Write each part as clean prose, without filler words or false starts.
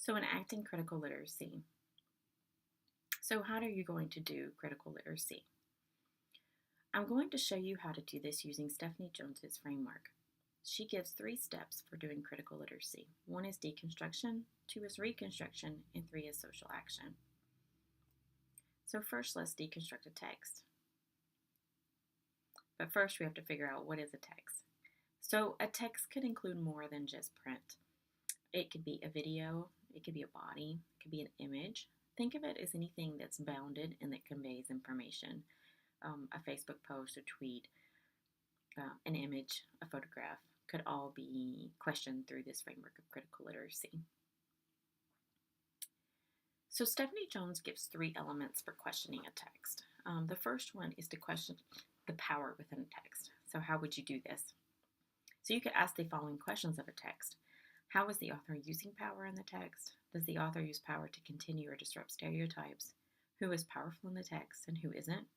So, enacting critical literacy. So, how are you going to do critical literacy? I'm going to show you how to do this using Stephanie Jones's framework. She gives 3 steps for doing critical literacy. 1 is deconstruction, 2 is reconstruction, and 3 is social action. So, first, let's deconstruct a text. But first, we have to figure out what is a text. So, a text could include more than just print. It could be a video, it could be a body, it could be an image. Think of it as anything that's bounded and that conveys information. A Facebook post, a tweet, an image, a photograph could all be questioned through this framework of critical literacy. So Stephanie Jones gives 3 elements for questioning a text. The first one is to question the power within a text. So how would you do this? So you could ask the following questions of a text. How is the author using power in the text? Does the author use power to continue or disrupt stereotypes? Who is powerful in the text and who isn't?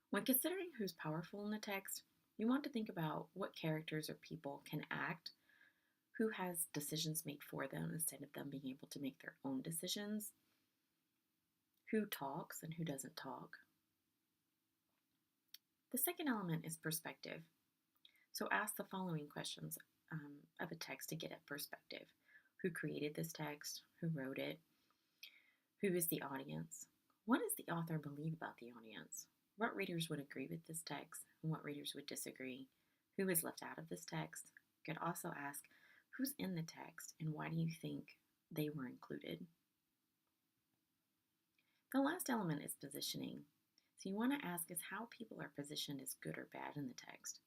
When considering who's powerful in the text, you want to think about what characters or people can act, who has decisions made for them instead of them being able to make their own decisions, who talks and who doesn't talk. The second element is perspective. So ask the following questions of a text to get at perspective. Who created this text? Who wrote it? Who is the audience? What does the author believe about the audience? What readers would agree with this text and what readers would disagree? Who is left out of this text? You could also ask, who's in the text and why do you think they were included? The last element is positioning. So you want to ask is how people are positioned as good or bad in the text.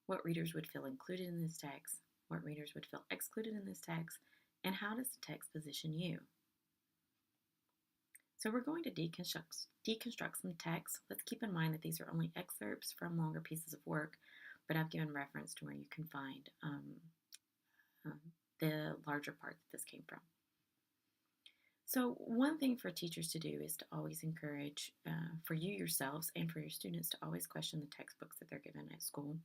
What readers would feel included in this text? What readers would feel excluded in this text? And how does the text position you? So we're going to deconstruct some text. Let's keep in mind that these are only excerpts from longer pieces of work, but I've given reference to where you can find the larger part that this came from. So one thing for teachers to do is to always encourage, for you yourselves and for your students, to always question the textbooks that they're given at school.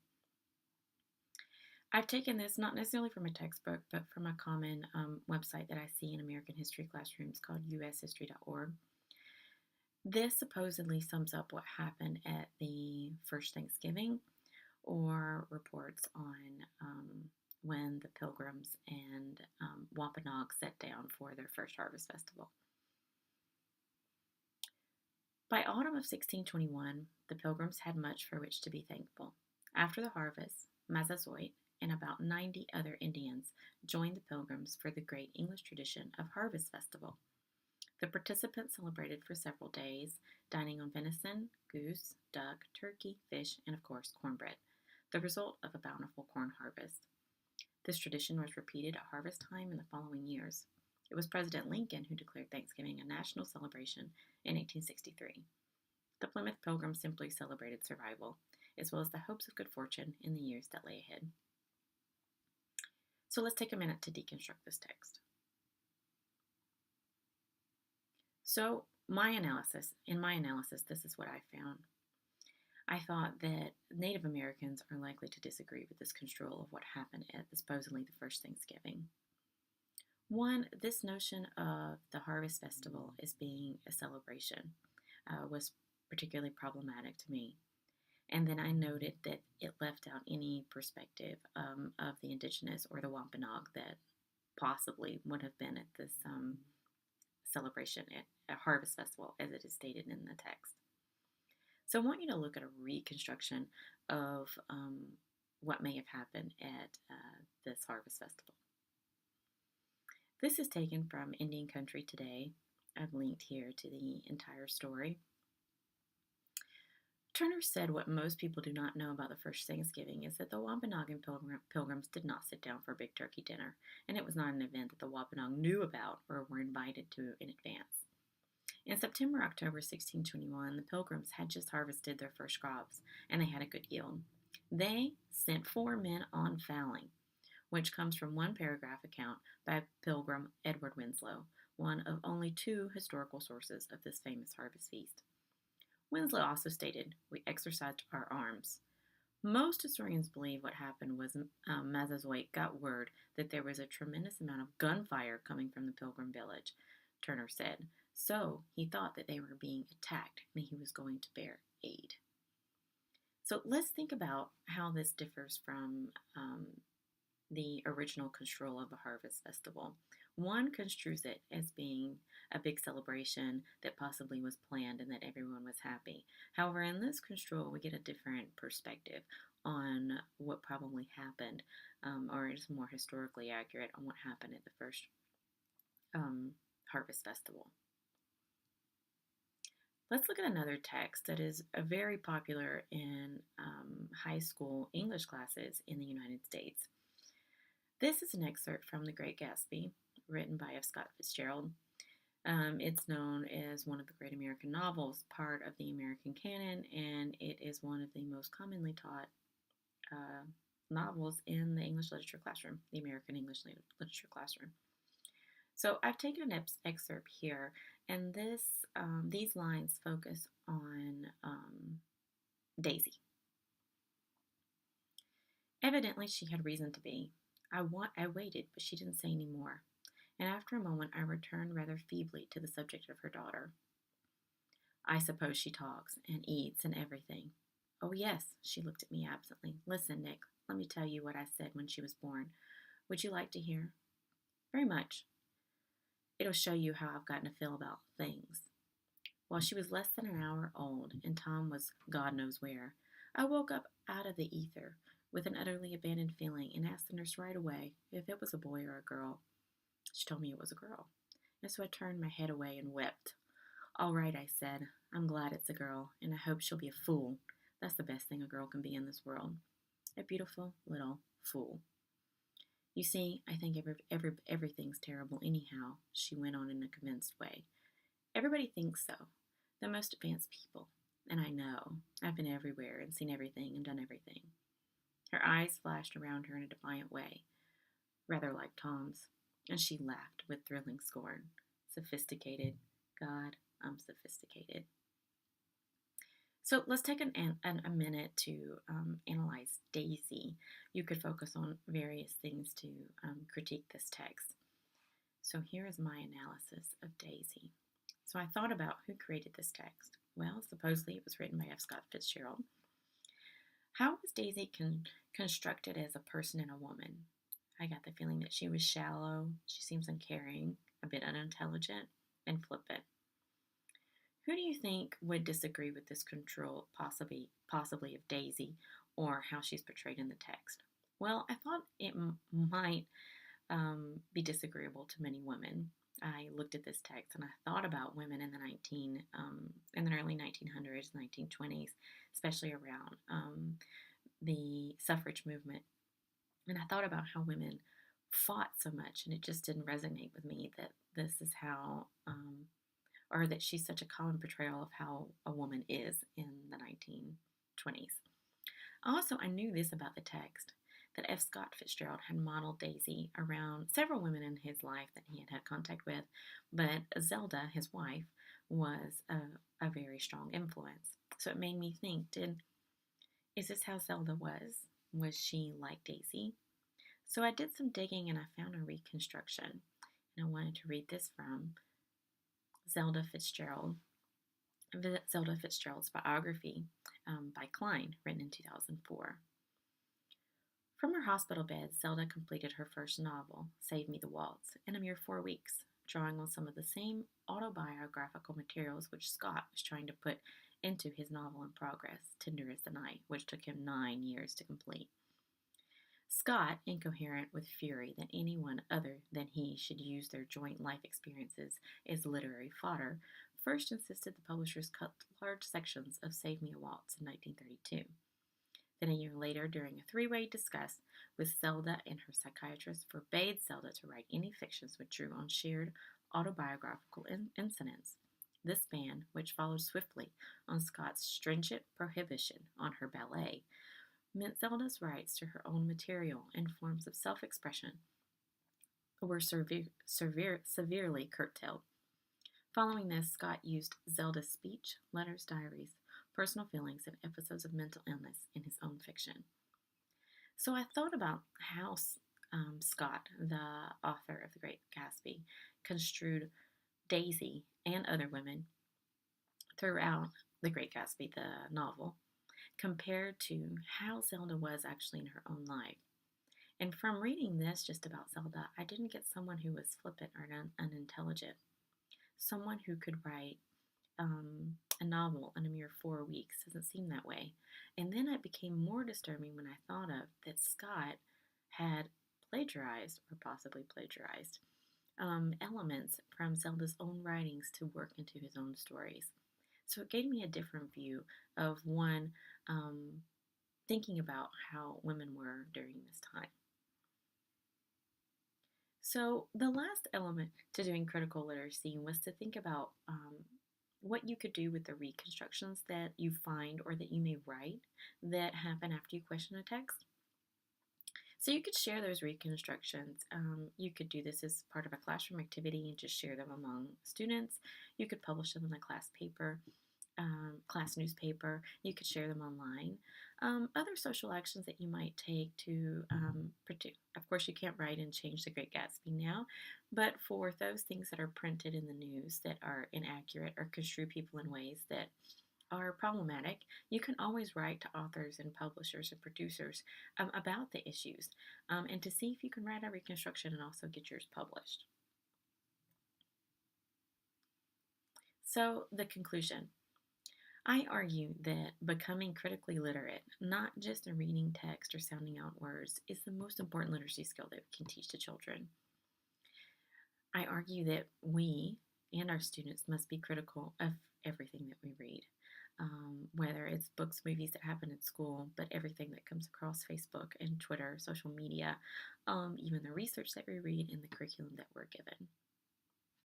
I've taken this not necessarily from a textbook, but from a common website that I see in American history classrooms called ushistory.org. This supposedly sums up what happened at the first Thanksgiving, or reports on when the Pilgrims and Wampanoag sat down for their first harvest festival. By autumn of 1621, the Pilgrims had much for which to be thankful. After the harvest, Massasoit and about 90 other Indians joined the Pilgrims for the great English tradition of Harvest Festival. The participants celebrated for several days, dining on venison, goose, duck, turkey, fish, and of course cornbread, the result of a bountiful corn harvest. This tradition was repeated at harvest time in the following years. It was President Lincoln who declared Thanksgiving a national celebration in 1863. The Plymouth Pilgrims simply celebrated survival, as well as the hopes of good fortune in the years that lay ahead. So let's take a minute to deconstruct this text. So in my analysis, this is what I found. I thought that Native Americans are likely to disagree with this construal of what happened at supposedly the first Thanksgiving. One, this notion of the Harvest Festival as being a celebration was particularly problematic to me. And then I noted that it left out any perspective of the indigenous or the Wampanoag that possibly would have been at this celebration at a harvest festival as it is stated in the text. So I want you to look at a reconstruction of what may have happened at this harvest festival. This is taken from Indian Country Today. I've linked here to the entire story. Turner said what most people do not know about the first Thanksgiving is that the Wampanoag and Pilgrims did not sit down for a big turkey dinner, and it was not an event that the Wampanoag knew about or were invited to in advance. In September-October 1621, the Pilgrims had just harvested their first crops, and they had a good yield. They sent 4 men on fowling, which comes from one paragraph account by Pilgrim Edward Winslow, one of only 2 historical sources of this famous harvest feast. Winslow also stated, "We exercised our arms. Most historians believe what happened was Massasoit got word that there was a tremendous amount of gunfire coming from the Pilgrim village, Turner said. So he thought that they were being attacked and he was going to bear aid. So let's think about how this differs from the original construal of the Harvest Festival. One construes it as being a big celebration that possibly was planned and that everyone was happy. However, in this construal, we get a different perspective on what probably happened, or is more historically accurate on what happened at the first Harvest Festival. Let's look at another text that is very popular in high school English classes in the United States. This is an excerpt from The Great Gatsby, written by F. Scott Fitzgerald. It's known as one of the great American novels, part of the American canon, and it is one of the most commonly taught novels in the English literature classroom, the American English literature classroom. So I've taken an excerpt here, and these lines focus on Daisy. Evidently, she had reason to be. I waited, but she didn't say any more, and after a moment I returned rather feebly to the subject of her daughter. I suppose she talks and eats and everything. Oh, yes, she looked at me absently. Listen, Nick, let me tell you what I said when she was born. Would you like to hear? Very much. It'll show you how I've gotten to feel about things. While she was less than an hour old, and Tom was God knows where, I woke up out of the ether with an utterly abandoned feeling and asked the nurse right away if it was a boy or a girl. She told me it was a girl, and so I turned my head away and wept. All right, I said, I'm glad it's a girl, and I hope she'll be a fool. That's the best thing a girl can be in this world. A beautiful little fool. You see, I think everything's terrible anyhow, she went on in a convinced way. Everybody thinks so. The most advanced people. And I know. I've been everywhere and seen everything and done everything. Her eyes flashed around her in a defiant way, rather like Tom's, and she laughed with thrilling scorn. Sophisticated. God, I'm sophisticated. So let's take a minute to analyze Daisy. You could focus on various things to critique this text. So here is my analysis of Daisy. So I thought about who created this text. Well, supposedly it was written by F. Scott Fitzgerald. How was Daisy constructed as a person and a woman? I got the feeling that she was shallow, she seems uncaring, a bit unintelligent, and flippant. Who do you think would disagree with this control, possibly of Daisy, or how she's portrayed in the text? Well, I thought it might be disagreeable to many women. I looked at this text and I thought about women in the early 1900s, 1920s, especially around the suffrage movement, and I thought about how women fought so much, and it just didn't resonate with me that this is how. Or that she's such a common portrayal of how a woman is in the 1920s. Also, I knew this about the text, that F. Scott Fitzgerald had modeled Daisy around several women in his life that he had had contact with, but Zelda, his wife, was a very strong influence. So it made me think, is this how Zelda was? Was she like Daisy? So I did some digging and I found a reconstruction, and I wanted to read this from Zelda Fitzgerald's biography by Klein, written in 2004. From her hospital bed, Zelda completed her first novel, Save Me the Waltz, in a mere 4 weeks, drawing on some of the same autobiographical materials which Scott was trying to put into his novel in progress, Tender as the Night, which took him 9 years to complete. Scott, incoherent with fury that anyone other than he should use their joint life experiences as literary fodder, first insisted the publishers cut large sections of Save Me a Waltz in 1932. Then a year later, during a three-way discuss with Zelda and her psychiatrist, forbade Zelda to write any fictions which drew on shared autobiographical incidents. This ban, which followed swiftly on Scott's stringent prohibition on her ballet, meant Zelda's rights to her own material and forms of self-expression were severely curtailed. Following this, Scott used Zelda's speech, letters, diaries, personal feelings, and episodes of mental illness in his own fiction. So I thought about how Scott, the author of The Great Gatsby, construed Daisy and other women throughout The Great Gatsby, the novel, compared to how Zelda was actually in her own life. And from reading this just about Zelda, I didn't get someone who was flippant or unintelligent, someone who could write a novel in a mere 4 weeks. Doesn't seem that way. And then it became more disturbing when I thought of that Scott had plagiarized, or possibly plagiarized, elements from Zelda's own writings to work into his own stories. So it gave me a different view of one thinking about how women were during this time. So the last element to doing critical literacy was to think about what you could do with the reconstructions that you find or that you may write that happen after you question a text. So you could share those reconstructions. You could do this as part of a classroom activity and just share them among students. You could publish them in a class paper, class newspaper. You could share them online. Other social actions that you might take to, of course, you can't write and change the Great Gatsby now, but for those things that are printed in the news that are inaccurate or construe people in ways that are problematic, you can always write to authors and publishers and producers about the issues and to see if you can write a reconstruction and also get yours published. So, the conclusion. I argue that becoming critically literate, not just in reading text or sounding out words, is the most important literacy skill that we can teach to children. I argue that we and our students must be critical of everything that we read, whether it's books, movies that happen in school, but everything that comes across Facebook and Twitter, social media, even the research that we read and the curriculum that we're given.